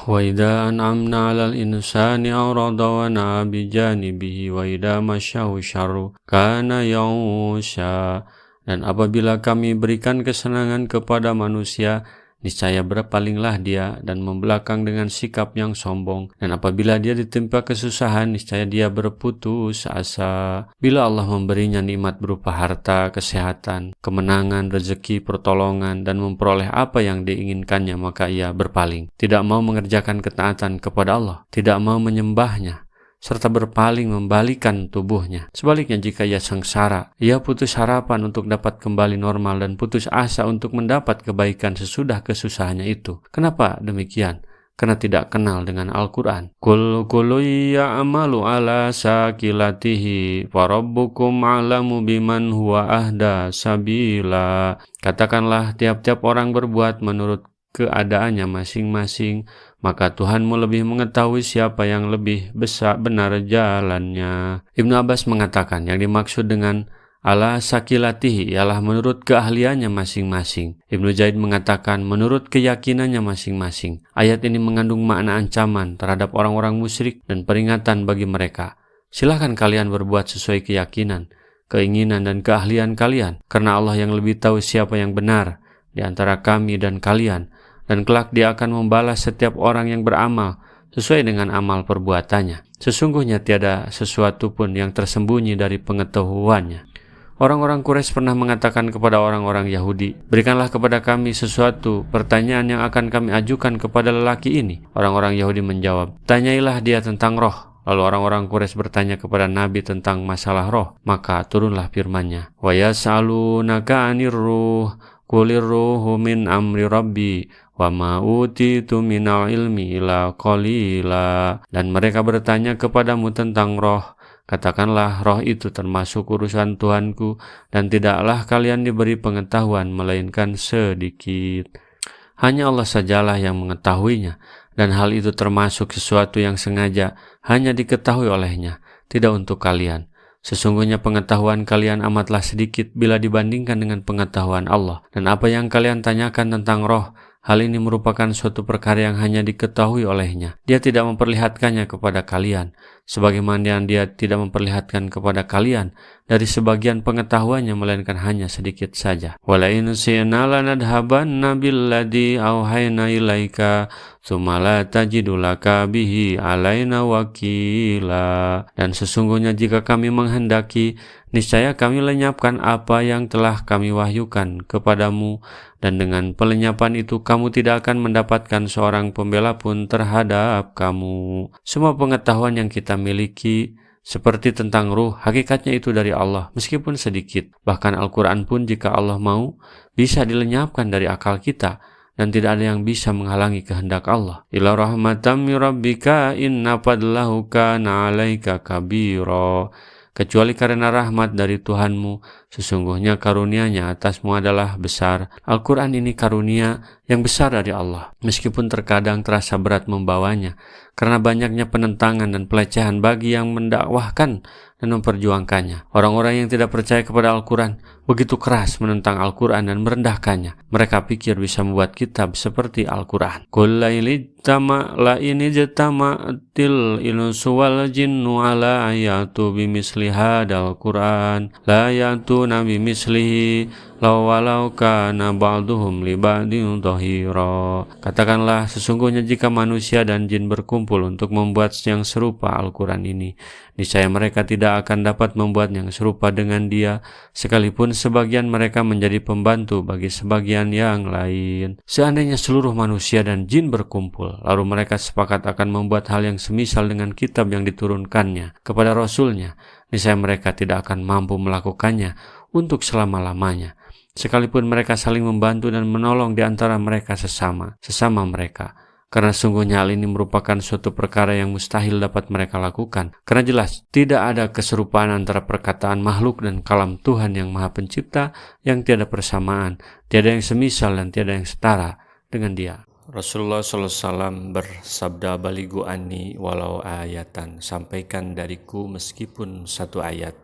Wa idza an'amna 'alal insani a'rada wa na'a bi janibihi wa idza masyahu syarru kana ya'usya. Dan apabila kami berikan kesenangan kepada manusia, niscaya berpalinglah dia dan membelakang dengan sikap yang sombong. Dan apabila dia ditimpa kesusahan, niscaya dia berputus asa. Bila Allah memberinya nikmat berupa harta, kesehatan, kemenangan, rezeki, pertolongan, dan memperoleh apa yang diinginkannya, maka ia berpaling. Tidak mau mengerjakan ketaatan kepada Allah, tidak mau menyembahnya, serta berpaling membalikan tubuhnya. Sebaliknya, jika ia sengsara, ia putus harapan untuk dapat kembali normal dan putus asa untuk mendapat kebaikan sesudah kesusahannya itu. Kenapa demikian? Karena tidak kenal dengan Al-Quran. Kullu ya'malu ala sakilatihi wa rabbukum a'lamu biman huwa ahda sabila. Katakanlah, tiap-tiap orang berbuat menurut keadaannya masing-masing, maka Tuhanmu lebih mengetahui siapa yang lebih benar jalannya. Ibnu Abbas mengatakan yang dimaksud dengan ala sakilatihi ialah menurut keahliannya masing-masing. Ibnu Zaid mengatakan menurut keyakinannya masing-masing. Ayat ini mengandung makna ancaman terhadap orang-orang musyrik dan peringatan bagi mereka. Silahkan kalian berbuat sesuai keyakinan, keinginan dan keahlian kalian, karena Allah yang lebih tahu siapa yang benar di antara kami dan kalian. Dan kelak dia akan membalas setiap orang yang beramal sesuai dengan amal perbuatannya. Sesungguhnya tiada sesuatu pun yang tersembunyi dari pengetahuannya. Orang-orang Quraisy pernah mengatakan kepada orang-orang Yahudi, berikanlah kepada kami sesuatu pertanyaan yang akan kami ajukan kepada lelaki ini. Orang-orang Yahudi menjawab, tanyailah dia tentang roh. Lalu orang-orang Quraisy bertanya kepada Nabi tentang masalah roh. Maka turunlah firman-Nya, wa yas'alunaka 'anir ruh qulir ruhu min amri rabbi wa ma utitu minal ilmi illa qalila. Dan mereka bertanya kepadamu tentang roh. Katakanlah, roh itu termasuk urusan Tuhanku, dan tidaklah kalian diberi pengetahuan melainkan sedikit. Hanya Allah sajalah yang mengetahuinya, dan hal itu termasuk sesuatu yang sengaja hanya diketahui olehnya, tidak untuk kalian. Sesungguhnya pengetahuan kalian amatlah sedikit bila dibandingkan dengan pengetahuan Allah. Dan apa yang kalian tanyakan tentang roh, hal ini merupakan suatu perkara yang hanya diketahui olehnya. Dia tidak memperlihatkannya kepada kalian, sebagaimana dia tidak memperlihatkan kepada kalian dari sebagian pengetahuannya, melainkan hanya sedikit saja. Walain syi'na lanadhabanna billadzi auhayna ilaika tsumma la tajidu laka bihi alaina wakila. Dan sesungguhnya jika kami menghendaki, niscaya kami lenyapkan apa yang telah kami wahyukan kepadamu, dan dengan pelenyapan itu kamu tidak akan mendapatkan seorang pembela pun terhadap kamu. Semua pengetahuan yang kita miliki seperti tentang ruh, hakikatnya itu dari Allah, meskipun sedikit. Bahkan Al-Quran pun jika Allah mau, bisa dilenyapkan dari akal kita, dan tidak ada yang bisa menghalangi kehendak Allah. Ila rahmatam min rabbika inna fadlahu kana 'alaika kabira. Kecuali karena rahmat dari Tuhanmu, sesungguhnya karunia-Nya atasmu adalah besar. Al-Quran ini karunia yang besar dari Allah, meskipun terkadang terasa berat membawanya, karena banyaknya penentangan dan pelecehan bagi yang mendakwahkan dan memperjuangkannya. Orang-orang yang tidak percaya kepada Al-Quran begitu keras menentang Al-Quran dan merendahkannya. Mereka pikir bisa membuat kitab seperti Al-Quran. Qul la ini jatama'til insu wal jinnu ala ayatu bimisli hadal Quran la yatuna bimislihi law kana ba'duhum li ba'din dhahira. Katakanlah, sesungguhnya jika manusia dan jin berkumpul untuk membuat yang serupa Al-Quran ini, niscaya mereka tidak akan dapat membuat yang serupa dengan dia, sekalipun sebagian mereka menjadi pembantu bagi sebagian yang lain. Seandainya seluruh manusia dan jin berkumpul, lalu mereka sepakat akan membuat hal yang semisal dengan kitab yang diturunkannya kepada Rasulnya, niscaya mereka tidak akan mampu melakukannya untuk selama-lamanya, sekalipun mereka saling membantu dan menolong di antara mereka sesama mereka. Karena sungguhnya hal ini merupakan suatu perkara yang mustahil dapat mereka lakukan. Karena jelas tidak ada keserupaan antara perkataan makhluk dan kalam Tuhan yang Maha Pencipta, yang tiada persamaan, tiada yang semisal dan tiada yang setara dengan Dia. Rasulullah SAW bersabda, baligu anni walau ayatan, sampaikan dariku meskipun satu ayat.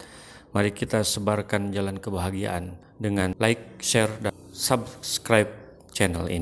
Mari kita sebarkan jalan kebahagiaan dengan like, share, dan subscribe channel ini.